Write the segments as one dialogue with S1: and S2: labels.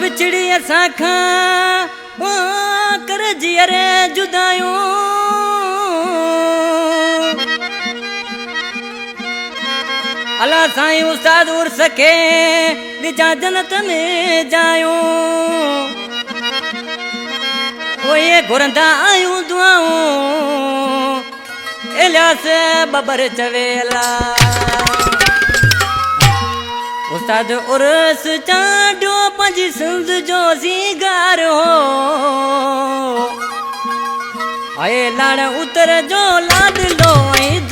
S1: विछड़ी असां खां कर जियरे जुदायूं अला साईं उस्ताद उर्स के दिजा जन्नत में जायूं ओए घुरंदा आयूं दुआऊं इलियास बबर चवेला उस्ताद उर्स चाडो पंजी सिंध जो सीगार हो आए लाड़ उतर जो लाड लो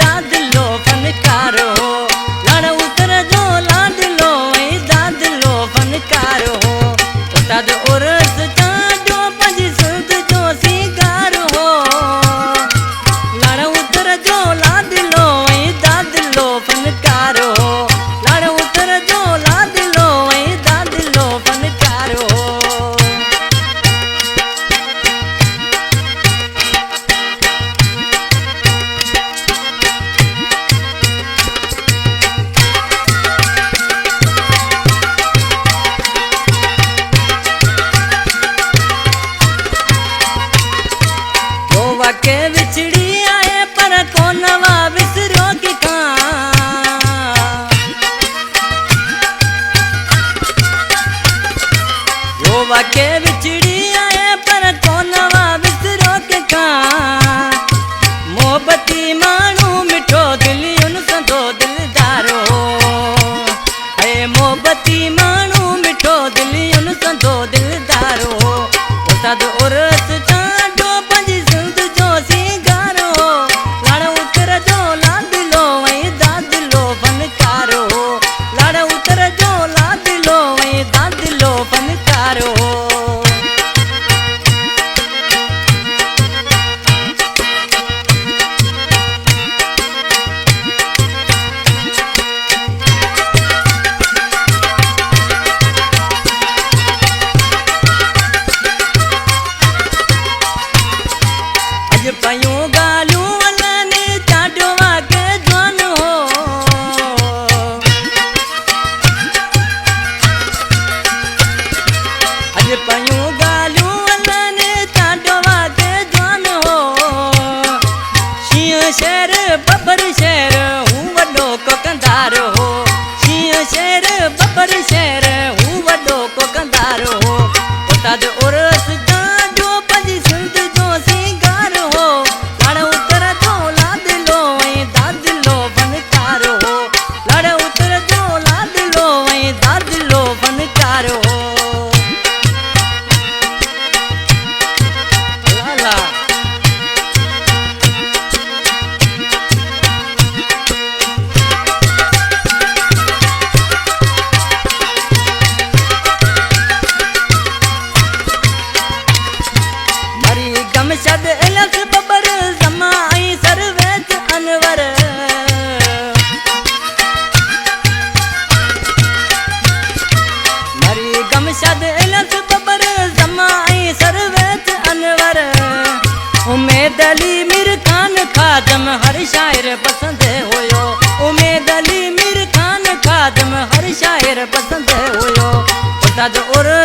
S1: दाद लो फनकार हो लाड़ उतर जो लाड लो दाद लो फनकार हो उस्ताद उर्स चाडो पंजी सिंध जो सीगार हो लाड़ उतर जो लाड लो दाद लो फनकार हो लाड़ उतर जो लाड लो दाद लो फनकार हो के विछड़ी आए पर कोनवा विसरो की के विछड़ी आए पर कोनवा विसरो के मोहब्बती मानू मिठो दिली उन संदो दिलदारो ए मोहब्बती मानू मिठो दिली उन संदो दिलदारो उस्ताद उर्स चाडो पंजी सिंध जो सीगारो लाड़ उतर जो लाड लो दाद लो फनकारो लाड़ उतर जो लाड लो दाद लो फनकारो पयूं गालूं वलनी चाडो वाके जवान हो अज पयूं गालूं वलनी चाडो वाके जवान हो शींह शेर बबर शेर हूं वॾो को कंदार हो शींह शेर बबर शेर हूं वॾो को कंदार हो उस्ताद उर्स चाडो पंजी सिंध जो सीगार हो लाड़ उतर जो लाड लो दाद लो फनकार हो लाड़ उतर जो लाड लो दाद लो फनकार हो लाला मरी गमशद इलस बबर जमाई सरवेज अनवर मरी गमशद इलस बबर जमाई सरवेज अनवर उमेद अली मीर खान खादम हर शायर पसंद हुयो उमेद अली मीर खान खादम हर शायर पसंद हुयो उस्ताद उर्स